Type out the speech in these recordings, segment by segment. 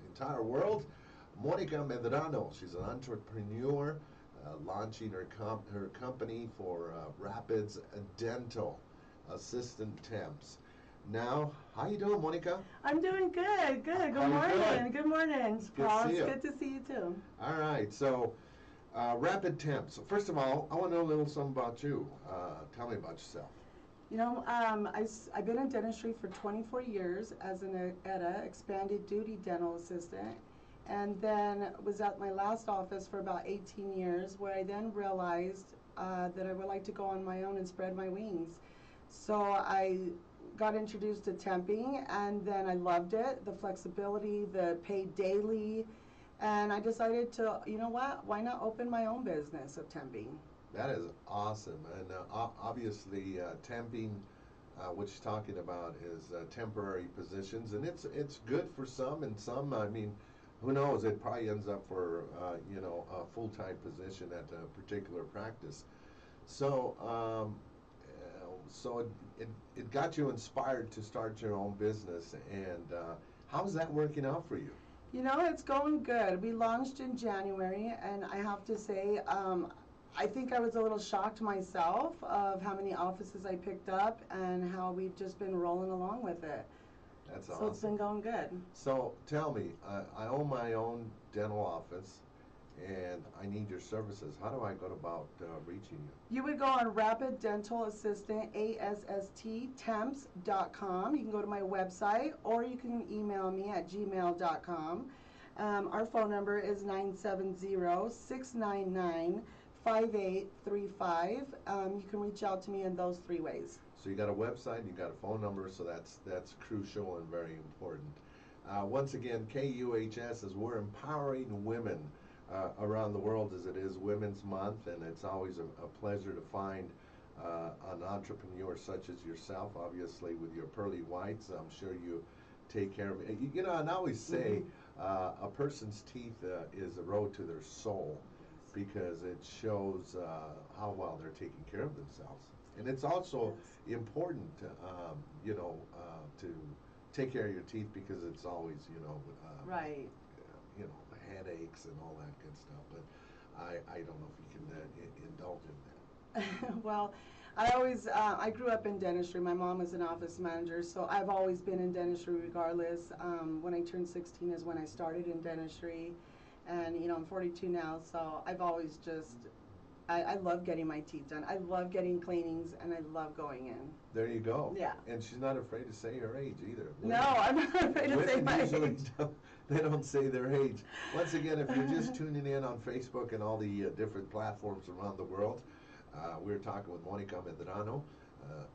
entire world. Monica Medrano, she's an entrepreneur launching her company for Rapids Dental Assistant Temps. Now, how you doing, Monica? I'm doing good. Good morning. Good morning, Paul. It's good to see you too. All right. So, Rapid Temps. So first of all, I want to know a little something about you. Tell me about yourself. You know, I've been in dentistry for 24 years as an EDA, expanded duty dental assistant, and then was at my last office for about 18 years, where I then realized that I would like to go on my own and spread my wings. So I got introduced to temping, and then I loved it, the flexibility, the paid daily, and I decided to, you know what, why not open my own business of temping? That is awesome. And obviously temping, what you're talking about is temporary positions, and it's good for some, and some, I mean, who knows, it probably ends up for a full-time position at a particular practice. So it got you inspired to start your own business, and how's that working out for you? You know, it's going good. We launched in January, and I have to say, I think I was a little shocked myself of how many offices I picked up and how we've just been rolling along with it. That's awesome. So it's been going good. So tell me, I own my own dental office, and I need your services. How do I go about reaching you? You would go on Rapid Dental Assistant, ASSTtemps.com. You can go to my website, or you can email me at gmail.com. Our phone number is 970-699-5835. You can reach out to me in those three ways. So you got a website, you got a phone number, so that's crucial and very important. Once again, KUHS, is we're empowering women around the world, as it is Women's Month, and it's always a pleasure to find an entrepreneur such as yourself, obviously with your pearly whites. I'm sure you take care of it. You know, and I always say a person's teeth is a road to their soul, because it shows how well they're taking care of themselves. And it's also important, to take care of your teeth, because it's always, right. Headaches and all that good stuff. But I don't know if you can indulge in that. Well, I grew up in dentistry. My mom was an office manager, so I've always been in dentistry regardless. When I turned 16 is when I started in dentistry. And, I'm 42 now, so I've always I love getting my teeth done. I love getting cleanings, and I love going in. There you go. Yeah. And she's not afraid to say her age either. No, I'm not afraid to say my age. They don't say their age. Once again, if you're just tuning in on Facebook and all the different platforms around the world, we're talking with Monica Medrano,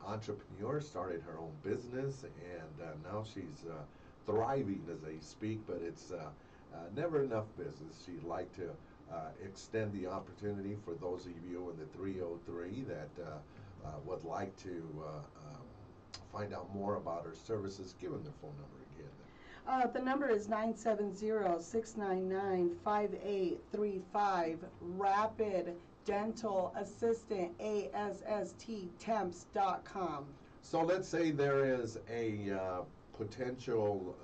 entrepreneur, started her own business, and now she's thriving as they speak, but it's never enough business. She'd like to extend the opportunity for those of you in the 303 that would like to find out more about her services. Give them their phone number again. The number is 970-699-5835. Rapid Dental Assistant, ASSTtemps.com. So let's say there is a potential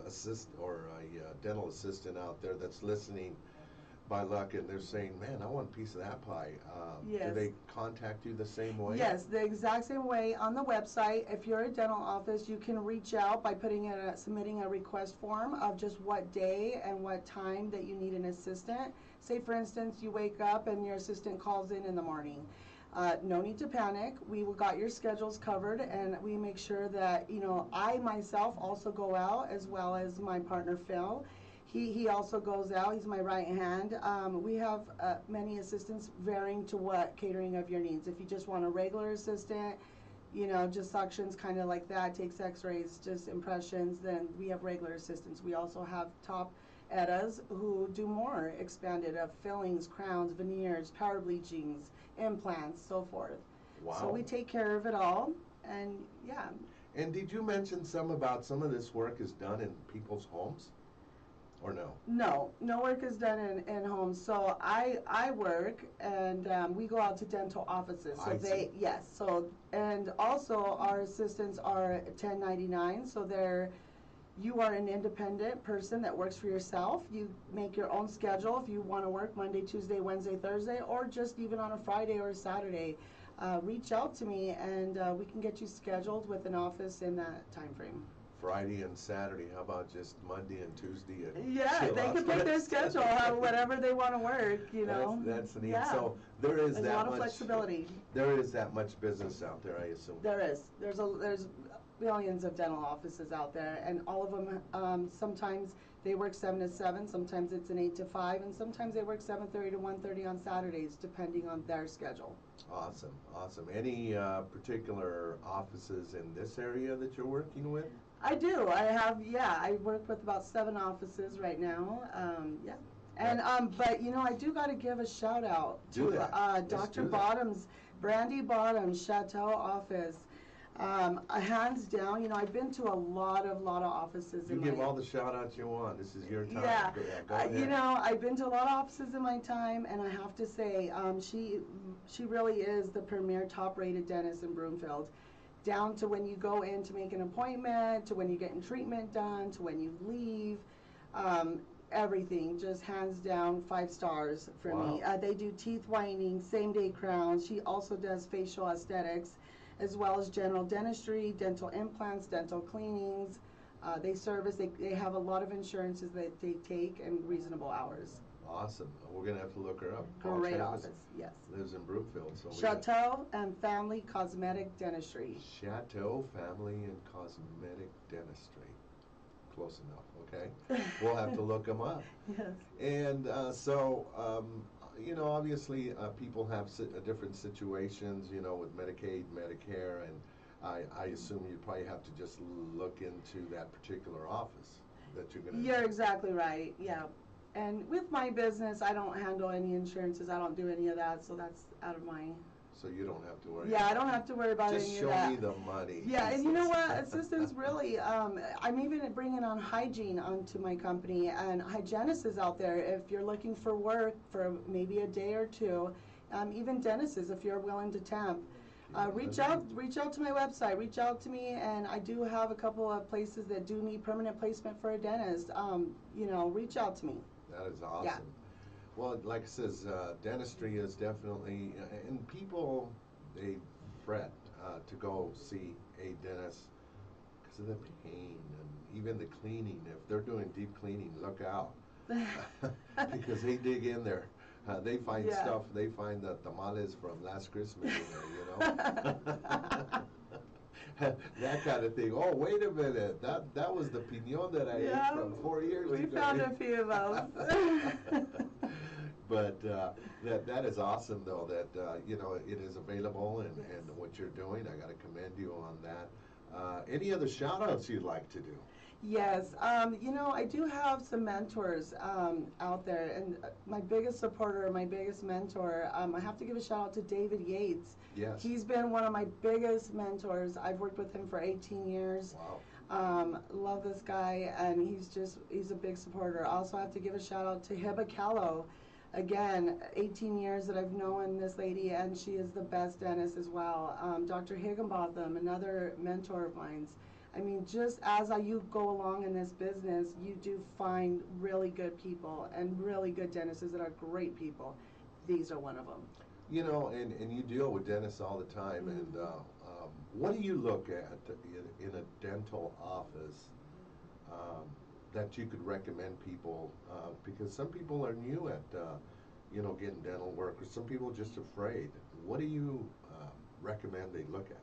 assistant or a dental assistant out there that's listening by luck, and they're saying, man, I want a piece of that pie. Yes. Do they contact you the same way? Yes, the exact same way. On the website, if you're a dental office, you can reach out by submitting a request form of just what day and what time that you need an assistant. Say, for instance, you wake up and your assistant calls in the morning. No need to panic. We got your schedules covered, and we make sure that, I myself also go out, as well as my partner Phil. He also goes out. He's my right hand. We have many assistants varying to what catering of your needs. If you just want a regular assistant, just suctions, kind of like that, takes x-rays, just impressions, then we have regular assistants. We also have top EDAs who do more expanded of fillings, crowns, veneers, power bleachings, implants, so forth. Wow. So we take care of it all, and yeah. And did you mention some of this work is done in people's homes? Or no? No work is done in homes. So I work, and we go out to dental offices. So yes. So, and also our assistants are 1099. So they're you are an independent person that works for yourself. You make your own schedule if you want to work Monday, Tuesday, Wednesday, Thursday, or just even on a Friday or a Saturday. Reach out to me and we can get you scheduled with an office in that time frame. Friday and Saturday, how about just Monday and Tuesday? And Yeah, chill they out can the pick their rest? schedule, whatever they want to work, you know. That's neat. Yeah. So there is There's that a lot of much flexibility. There is that much business out there, I assume. There is. There's billions of dental offices out there, and all of them, sometimes they work 7 to 7, sometimes it's an 8 to 5, and sometimes they work 7:30 to 1:30 on Saturdays, depending on their schedule. Awesome, awesome. Any particular offices in this area that you're working with? I do. I work with about 7 offices right now. Yeah. And but you know, I do got to give a shout out Do to that. Dr. Do that. Bottom's, Brandy Bottom's Chateau office. Hands down, you know, I've been to a lot of offices. You give all the shout outs you want. This is your time. Yeah. Go ahead. You know, I've been to a lot of offices in my time, and I have to say, she really is the premier top-rated dentist in Broomfield. Down to when you go in to make an appointment, to when you're getting treatment done, to when you leave, everything, just hands down 5 stars for me. They do teeth whitening, same-day crowns. She also does facial aesthetics, as well as general dentistry, dental implants, dental cleanings. They service, they have a lot of insurances that they take and reasonable hours. Awesome. We're going to have to look her up. Great Travis office, yes. lives in Brookfield. So Chateau and Family Cosmetic Dentistry. Chateau Family and Cosmetic Dentistry. Close enough, okay? We'll have to look them up. Yes. And you know, obviously people have different situations, you know, with Medicaid, Medicare, and I assume you probably have to just look into that particular office that you're going to... You're exactly right, yeah. And with my business, I don't handle any insurances. I don't do any of that, so that's out of my... So you don't have to worry. Yeah, I don't have to worry about just any of that. Just show me the money. Yeah, and you know what? Assistants really, I'm even bringing on hygiene onto my company, and hygienists out there, if you're looking for work for maybe a day or two, even dentists, if you're willing to temp, reach out to my website, reach out to me, and I do have a couple of places that do need permanent placement for a dentist. You know, reach out to me. That is awesome. Yeah. Well, like I says, dentistry is definitely, and people, they fret to go see a dentist because of the pain and even the cleaning. If they're doing deep cleaning, look out. Because they dig in there. They find stuff, they find the tamales from last Christmas in there, you know. That kind of thing. Oh, wait a minute. That was the piñón that I ate from 4 years ago. We found a few of those. But that is awesome, though, that you know, it is available and what you're doing. I got to commend you on that. Any other shout-outs you'd like to do? Yes, you know, I do have some mentors out there, and my biggest supporter, my biggest mentor, I have to give a shout out to David Yates. Yes. He's been one of my biggest mentors. I've worked with him for 18 years. Wow. Love this guy, and he's a big supporter. I also have to give a shout out to Hiba Callow. Again, 18 years that I've known this lady, and she is the best dentist as well. Dr. Higginbotham, another mentor of mine. I mean, just as you go along in this business, you do find really good people and really good dentists that are great people. These are one of them. You know, and you deal with dentists all the time, Mm-hmm. and what do you look at in a dental office that you could recommend people, because some people are new at, you know, getting dental work, or some people are just afraid. What do you recommend they look at?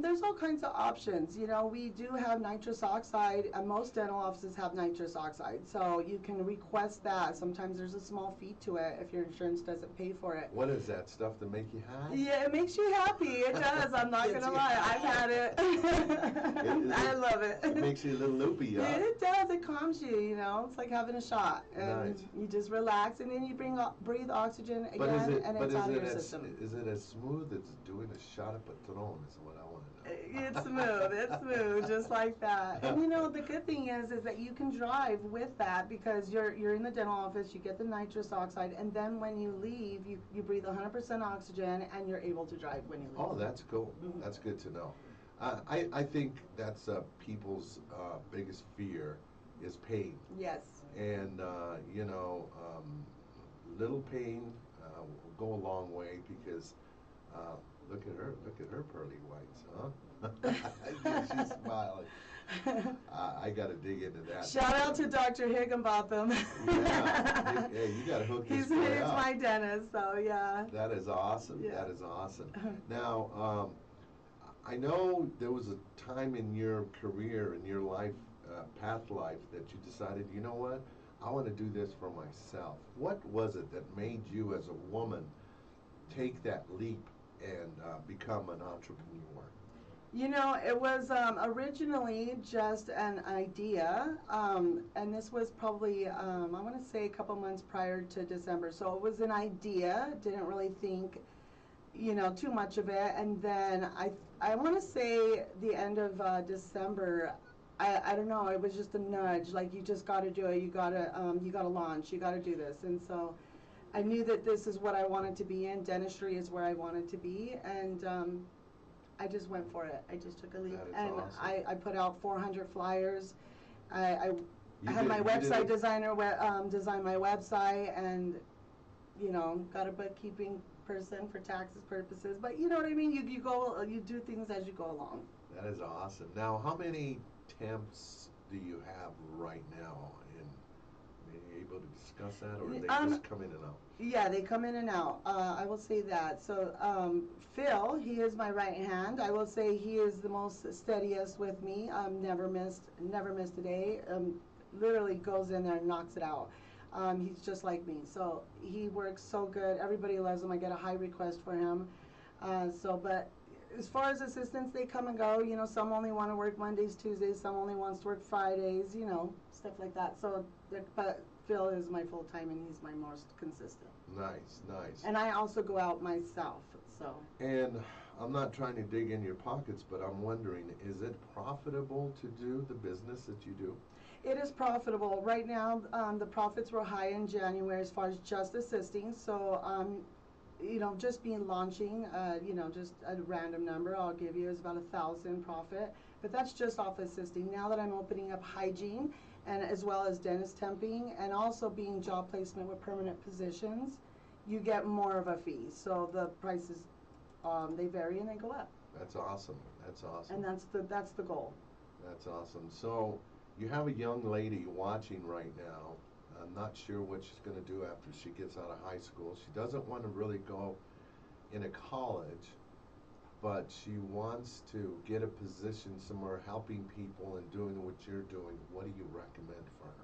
There's all kinds of options. You know, we do have nitrous oxide, and most dental offices have nitrous oxide, so you can request that. Sometimes there's a small fee to it if your insurance doesn't pay for it. What is that stuff to make you high? Yeah, it makes you happy. It does. I'm not gonna lie. I've had it. I love it. It makes you a little loopy, huh? It does. It calms you. You know, it's like having a shot, and Nice. you just relax, and then you breathe oxygen again, and it's out of your system. Is it as smooth as doing a shot of Patron? Is what I want to know. It's smooth, just like that. And you know, the good thing is that you can drive with that because you're in the dental office, you get the nitrous oxide, and then when you leave, you breathe 100% oxygen, and you're able to drive when you leave. Oh, that's cool. Mhm. That's good to know. I think that's people's biggest fear is pain. Yes. And, little pain will go a long way because look at her pearly whites, huh? She's smiling. I got to dig into that. Shout out to Dr. Higginbotham. Yeah, you got to hook this He's boy up. my dentist, so yeah. That is awesome. Yeah. That is awesome. Now, I know there was a time in your career, in your life, path life, that you decided, you know what, I want to do this for myself. What was it that made you, as a woman, take that leap and become an entrepreneur? You know, it was originally just an idea, and this was probably, I want to say a couple months prior to December. So it was an idea, didn't really think, too much of it. And then I want to say the end of December, I don't know, it was just a nudge, like you just got to do it, you got to launch, you got to do this. And so I knew that this is what I wanted to be in, dentistry is where I wanted to be, and I just went for it. I just took a leap, and awesome. I put out 400 flyers. I had my website designer design my website, and got a bookkeeping person for taxes purposes. But you know what I mean. You do things as you go along. That is awesome. Now, how many temps do you have right now? And are you able to discuss that, or they just come in and out? Yeah, they come in and out. I will say that. So Phil, he is my right hand. I will say he is the most steadiest with me. Never missed a day. Literally goes in there and knocks it out. He's just like me. So he works so good. Everybody loves him. I get a high request for him. But as far as assistants, they come and go. Some only want to work Mondays, Tuesdays. Some only wants to work Fridays. Stuff like that. So, but Phil is my full time, and he's my most consistent. Nice, nice. And I also go out myself. So. And I'm not trying to dig in your pockets, but I'm wondering, is it profitable to do the business that you do? It is profitable. Right now, the profits were high in January as far as just assisting. So, just launching, just a random number I'll give you is about 1,000 profit. But that's just off assisting. Now that I'm opening up hygiene, and as well as dentist temping, and also being job placement with permanent positions, you get more of a fee. So the prices, they vary and they go up. That's awesome. That's awesome. And that's the goal. That's awesome. So you have a young lady watching right now. I'm not sure what she's going to do after she gets out of high school. She doesn't want to really go in a college, but she wants to get a position somewhere helping people and doing what you're doing. What do you recommend for her?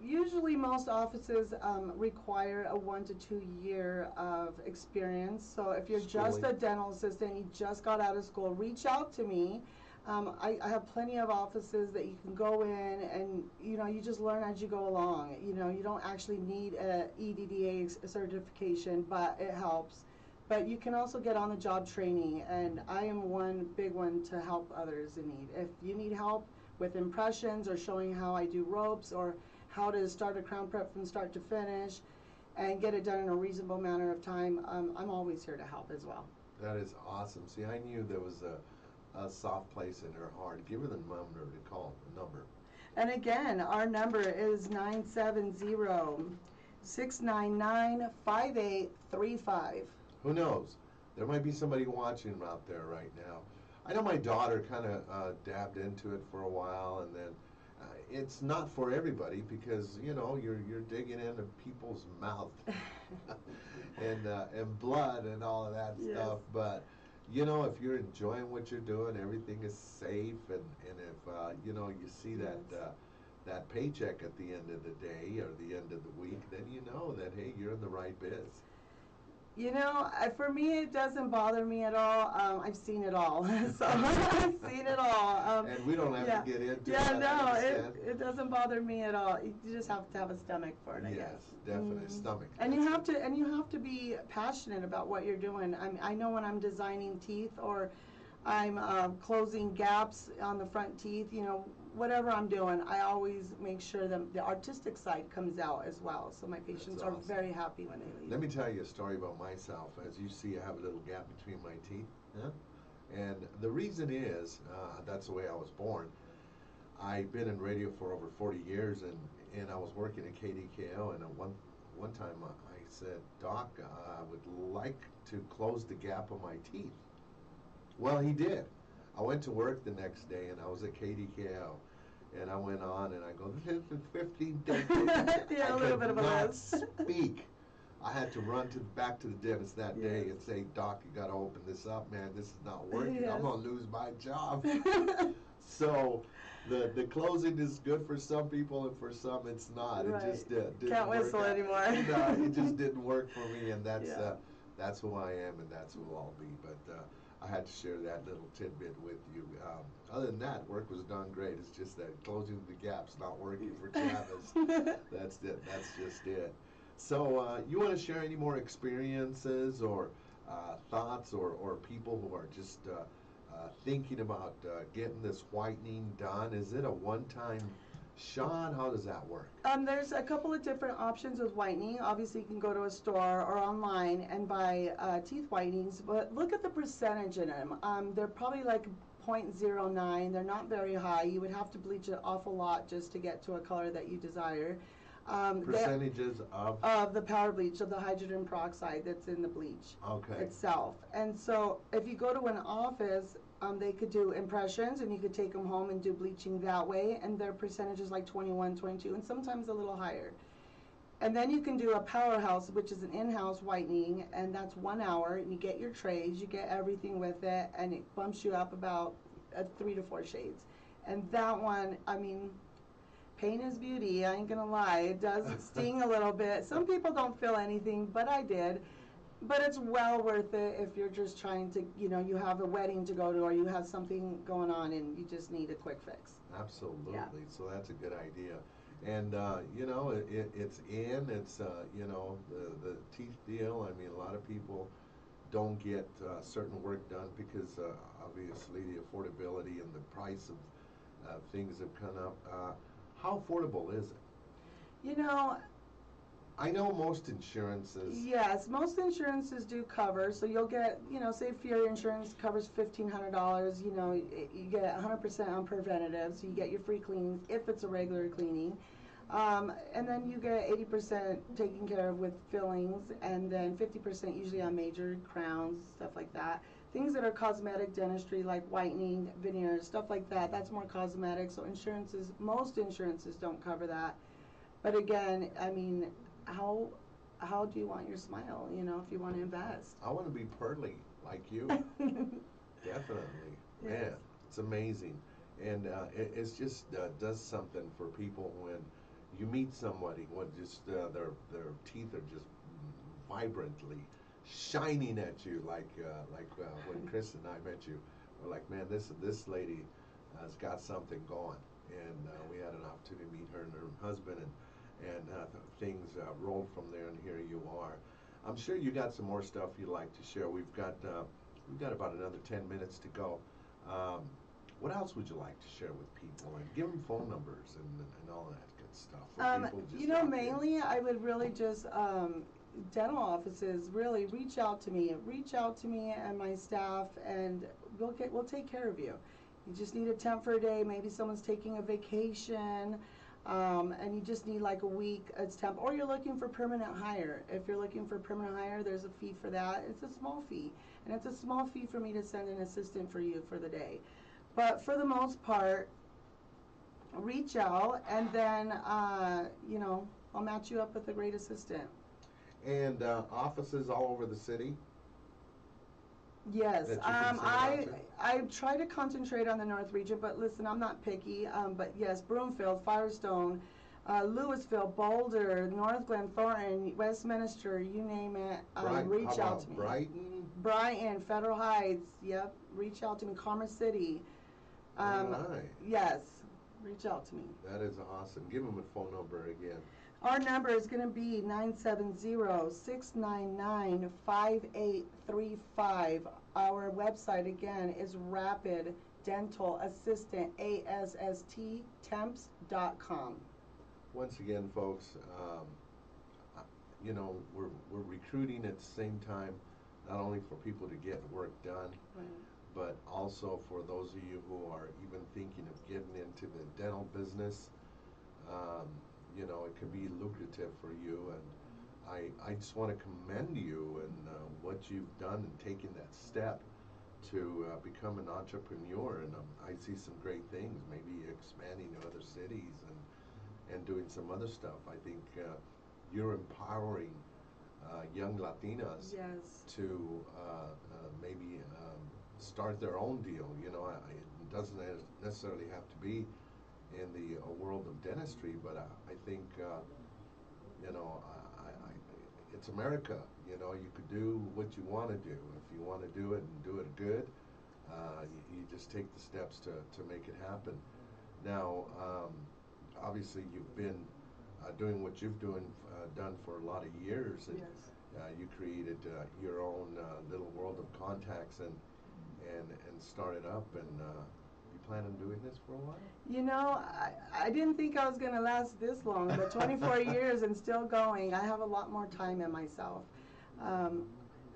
Usually most offices require a 1 to 2 year of experience. So if you're just a dental assistant, you just got out of school, reach out to me. I have plenty of offices that you can go in, and you just learn as you go along. You don't actually need a EDDA certification, but it helps. But you can also get on the job training, and I am one big one to help others in need. If you need help with impressions or showing how I do ropes or how to start a crown prep from start to finish and get it done in a reasonable manner of time, I'm always here to help as well. That is awesome. See, I knew there was a soft place in her heart. Give her the number to call, the number. And again, our number is 970-699-5835. Who knows? There might be somebody watching out there right now. I know my daughter kind of dabbed into it for a while, and then it's not for everybody because you're digging into people's mouth and blood and all of that stuff. But if you're enjoying what you're doing, everything is safe, and if you see that paycheck at the end of the day or the end of the week, then you know that hey, you're in the right biz. For me, it doesn't bother me at all. I've seen it all. So I've seen it all. And we don't have to get into it. Yeah, no, it doesn't bother me at all. You just have to have a stomach for it, I guess. Yes, definitely, stomach. And you have to be passionate about what you're doing. I know when I'm designing teeth or I'm closing gaps on the front teeth, whatever I'm doing, I always make sure that the artistic side comes out as well. So my patients are very happy when they leave. Let me tell you a story about myself. As you see, I have a little gap between my teeth. Huh? And the reason is, that's the way I was born. I've been in radio for over 40 years, and I was working at KDKO, and one time I said, Doc, I would like to close the gap of my teeth. Well, he did. I went to work the next day, and I was at KDKO, and I went on, and I go, this is 15 days. Yeah, a little bit of a list. Speak. I had to run back to the dentist that day and say, Doc, you got to open this up, man. This is not working. Yes. I'm going to lose my job. So the closing is good for some people, and for some it's not. Right. It just didn't Can't work whistle out. anymore. No, it just didn't work for me, and that's who I am, and that's who I'll be. But I had to share that little tidbit with you. Other than that, work was done great. It's just that closing the gap's not working for Travis. That's it. That's just it. So you want to share any more experiences or thoughts or people who are just thinking about getting this whitening done? Is it a one-time shot? How does that work? There's a couple of different options with whitening. Obviously, you can go to a store or online and buy teeth whitenings, but look at the percentage in them. They're probably like 0.09. They're not very high. You would have to bleach an awful lot just to get to a color that you desire. Percentages of the powder bleach, of the hydrogen peroxide that's in the bleach itself. And so if you go to an office, they could do impressions, and you could take them home and do bleaching that way, and their percentage is like 21, 22, and sometimes a little higher. And then you can do a powerhouse, which is an in-house whitening, and that's 1 hour, and you get your trays, you get everything with it, and it bumps you up about 3 to 4 shades. And that one, I mean, pain is beauty, I ain't gonna lie. It does sting a little bit. Some people don't feel anything, but I did. But it's well worth it if you're just trying to, you have a wedding to go to, or you have something going on and you just need a quick fix. Absolutely. Yeah. So that's a good idea. And, it's the teeth deal. I mean, a lot of people don't get certain work done because obviously the affordability and the price of things have come up. How affordable is it? I know most insurances. Yes, most insurances do cover. So you'll get, say if your insurance covers $1,500, you get 100% on preventative. So you get your free cleanings if it's a regular cleaning. And then you get 80% taken care of with fillings, and then 50% usually on major crowns, stuff like that. Things that are cosmetic dentistry, like whitening, veneers, stuff like that, that's more cosmetic. So most insurances don't cover that. But again, I mean, how do you want your smile, if you want to invest? I want to be pearly like you. Definitely. Yes. Man, it's amazing. And it's just does something for people when you meet somebody when just their teeth are just vibrantly shining at you, like when Chris and I met you. We're like, man, this lady has got something going. And we had an opportunity to meet her and her husband, and things rolled from there, and here you are. I'm sure you got some more stuff you'd like to share. We've got about another 10 minutes to go. What else would you like to share with people? And give them phone numbers and all that good stuff. For people just mainly I would really just dental offices really reach out to me and my staff, and we'll take care of you. You just need a temp for a day. Maybe someone's taking a vacation. And you just need like a week as temp, or you're looking for permanent hire. If you're looking for permanent hire, there's a fee for that. It's a small fee, and it's a small fee for me to send an assistant for you for the day. But for the most part, reach out, and then I'll match you up with a great assistant. And offices all over the city? Yes, I try to concentrate on the North region, but listen, I'm not picky. But yes, Broomfield, Firestone, Louisville, Boulder, North Glen, Thornton, Westminster, you name it. Reach out to me. Brighton, Federal Heights. Yep, reach out to me. Commerce City. Yes, reach out to me. That is awesome. Give them a phone number again. Our number is going to be 970-699-5835. Our website, again, is Rapid Dental Assistant, ASST-temps.com. Once again, folks, we're recruiting at the same time, not only for people to get work done, but also for those of you who are even thinking of getting into the dental business. Um, you know, it can be lucrative for you, and I just want to commend you and what you've done in taking that step to become an entrepreneur. And I see some great things, maybe expanding to other cities and doing some other stuff. I think you're empowering young Latinas Yes. to maybe start their own deal. You know, it doesn't necessarily have to be in the world of dentistry, but I think you know, it's America. You know, you could do what you want to do. If you want to do it and do it good, you just take the steps to make it happen. Now, obviously, you've been doing what you've done for a lot of years, and Yes. you created your own little world of contacts and started up. And you plan on doing this for a while? You know, I didn't think I was going to last this long, but 24 years and still going. I have a lot more time in myself.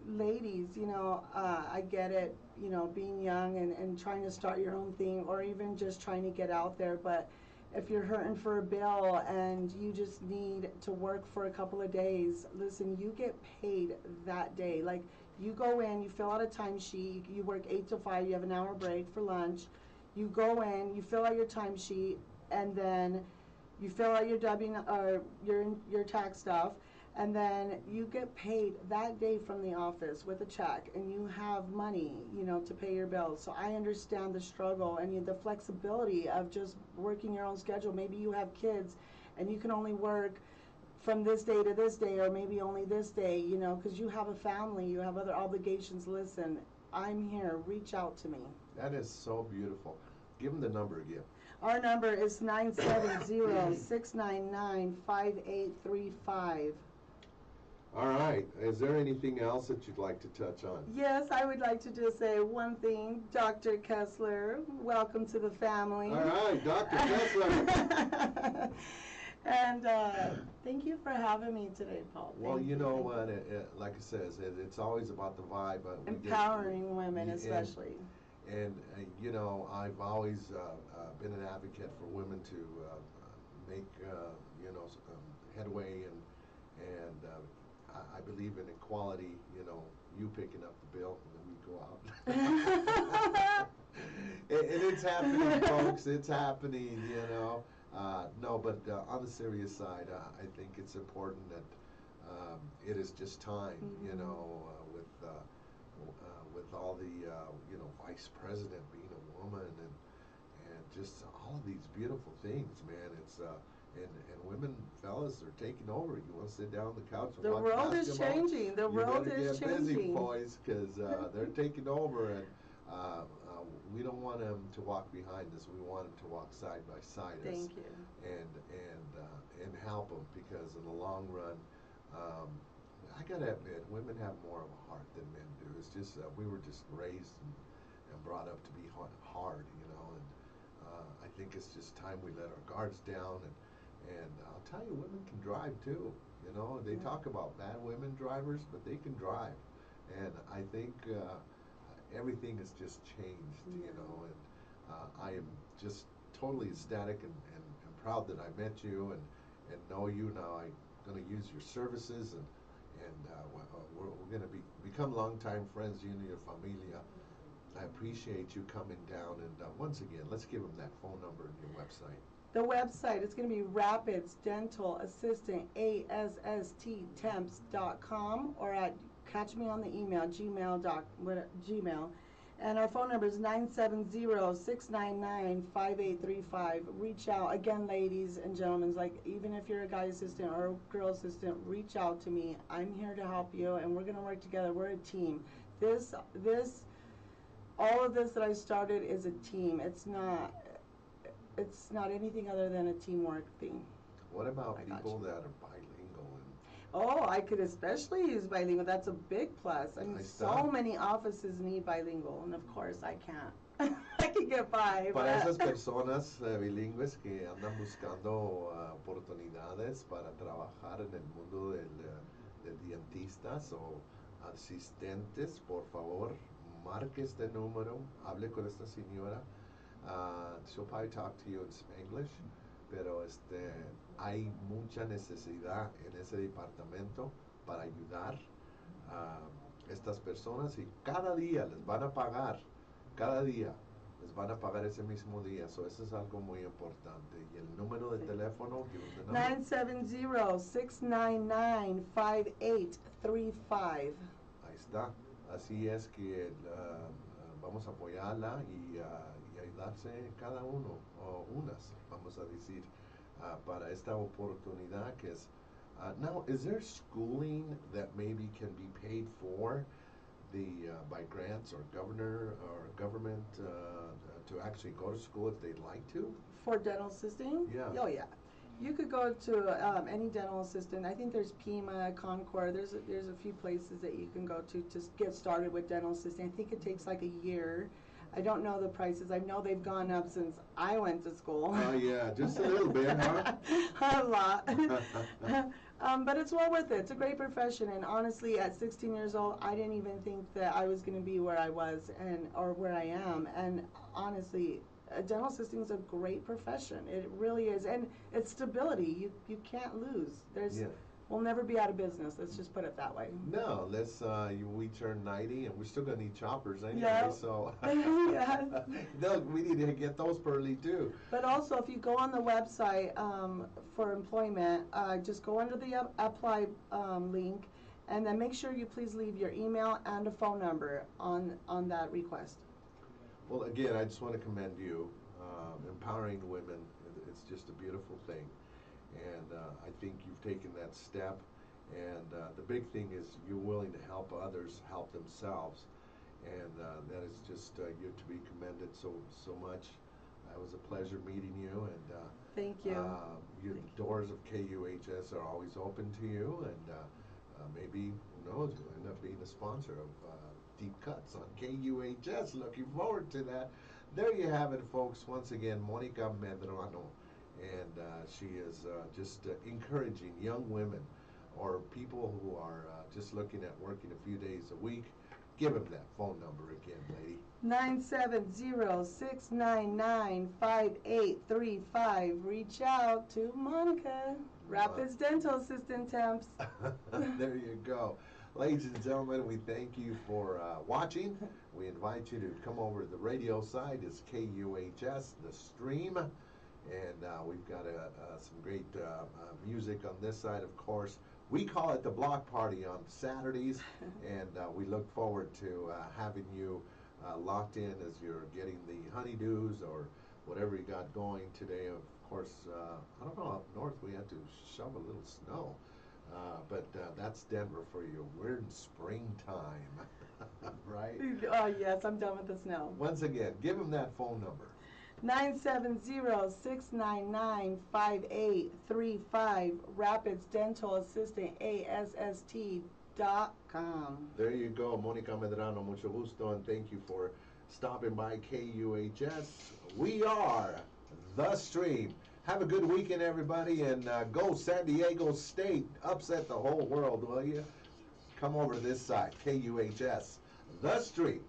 Ladies, you know, I get it, you know, being young and trying to start your own thing, or even just trying to get out there. But if you're hurting for a bill and you just need to work for a couple of days, listen, you get paid that day. Like, you go in, you fill out a timesheet, you work 8 to 5, you have an hour break for lunch. You go in, you fill out your timesheet, and then you fill out your your tax stuff, and then you get paid that day from the office with a check, and you have money, you know, to pay your bills. So I understand the struggle and the flexibility of just working your own schedule. Maybe you have kids, and you can only work from this day to this day, or maybe only this day, you know, because you have a family, you have other obligations. Listen, I'm here. Reach out to me. That is so beautiful. Give them the number again. Our number is 970-699-5835. All right. Is there anything else that you'd like to touch on? Yes, I would like to just say one thing. Dr. Kessler, welcome to the family. All right, Dr. Kessler. And thank you for having me today, Paul. Well, Thank you know thank what? Like I says, it's always about the vibe. Empowering women, especially. And you know, I've always been an advocate for women to make you know, headway, and I believe in equality. You know, you picking up the bill and then we go out. And it's happening, folks. It's happening. You know. No, but on the serious side, I think it's important that it is just time. Mm-hmm. You know, with all the you know, vice president being a woman, and just all of these beautiful things, man. It's and women, fellas, are taking over. You want to sit down on the couch and The watch world is basketball? changing. The world is You better get busy, changing. boys, because they're taking over, and we don't want them to walk behind us. We want them to walk side by side us. Thank you. And help them, because in the long run, I gotta admit, women have more of a heart than men do. It's just we were just raised and brought up to be hard, you know. And I think it's just time we let our guards down. And I'll tell you, women can drive too. You know, they talk about bad women drivers, but they can drive. And I think everything has just changed, you know. And I am just totally ecstatic and proud that I met you and know you now. I'm going to use your services, and we're going to become longtime friends, you and your familia. I appreciate you coming down, and once again, let's give them that phone number and your website. The website is going to be Rapids Dental Assistant, ASSTtemps.com, or catch me on the email, gmail. And our phone number is 970-699-5835. Reach out. Again, ladies and gentlemen, like, even if you're a guy assistant or a girl assistant, reach out to me. I'm here to help you, and we're going to work together. We're a team. All of this that I started is a team. It's not anything other than a teamwork thing. What about people that are bilingual? Oh, I could especially use bilingual. That's a big plus. I mean, so many offices need bilingual, and of course I can't. I can get by. Para esas personas bilingües que andan buscando oportunidades para trabajar en el mundo del dentistas o asistentes, por favor, marque este número, hable con esta señora. She'll probably talk to you in Spanglish, pero hay mucha necesidad en ese departamento para ayudar a estas personas y cada día les van a pagar, cada día les van a pagar ese mismo día. So eso es algo muy importante. Y el número de teléfono, give them the number. 970-699-5835. Ahí está. Así es que vamos a apoyarla y ayudarse cada uno o unas, vamos a decir, para esta oportunidad que es. Now, is there schooling that maybe can be paid for by grants or government to actually go to school if they'd like to? For dental assisting? Yeah. Oh, yeah. You could go to any dental assistant. I think there's Pima, Concord. There's a few places that you can go to get started with dental assisting. I think it takes like a year. I don't know the prices. I know they've gone up since I went to school. Oh, yeah, just a little bit, huh? A lot. But it's well worth it. It's a great profession, and honestly, at 16 years old, I didn't even think that I was going to be where I was or where I am. And honestly, dental assisting is a great profession. It really is, and it's stability. You can't lose. We'll never be out of business. Let's just put it that way. No, we turn 90 and we're still gonna need choppers anyway. Yeah. So Yes. no, we need to get those pearly too. But also, if you go on the website for employment, just go under the apply link, and then make sure you please leave your email and a phone number on that request. Well, again, I just want to commend you. Empowering women, it's just a beautiful thing. And I think you've taken that step. And the big thing is you're willing to help others help themselves. And that is just, you're to be commended so much. It was a pleasure meeting you. And thank you. The doors of KUHS are always open to you. And maybe, who knows, you'll end up being a sponsor of Deep Cuts on KUHS. Looking forward to that. There you have it, folks. Once again, Monica Medrano. And she is just encouraging young women or people who are just looking at working a few days a week. Give them that phone number again, lady. 970-699-5835. Reach out to Monica, Rapids Dental Assistant Temps. There you go. Ladies and gentlemen, we thank you for watching. We invite you to come over to the radio side. It's KUHS, the stream. And we've got some great music on this side, of course. We call it the Block Party on Saturdays, and we look forward to having you locked in as you're getting the honeydews or whatever you got going today. Of course, I don't know, up north we had to shove a little snow, but that's Denver for you. We're in springtime, right? Oh, yes, I'm done with the snow. Once again, give them that phone number. 970-699-5835, Rapids Dental Assistant, ASST.com. There you go, Monica Medrano, mucho gusto, and thank you for stopping by KUHS. We are The Stream. Have a good weekend, everybody, and go San Diego State. Upset the whole world, will you? Come over to this side, KUHS, The Stream.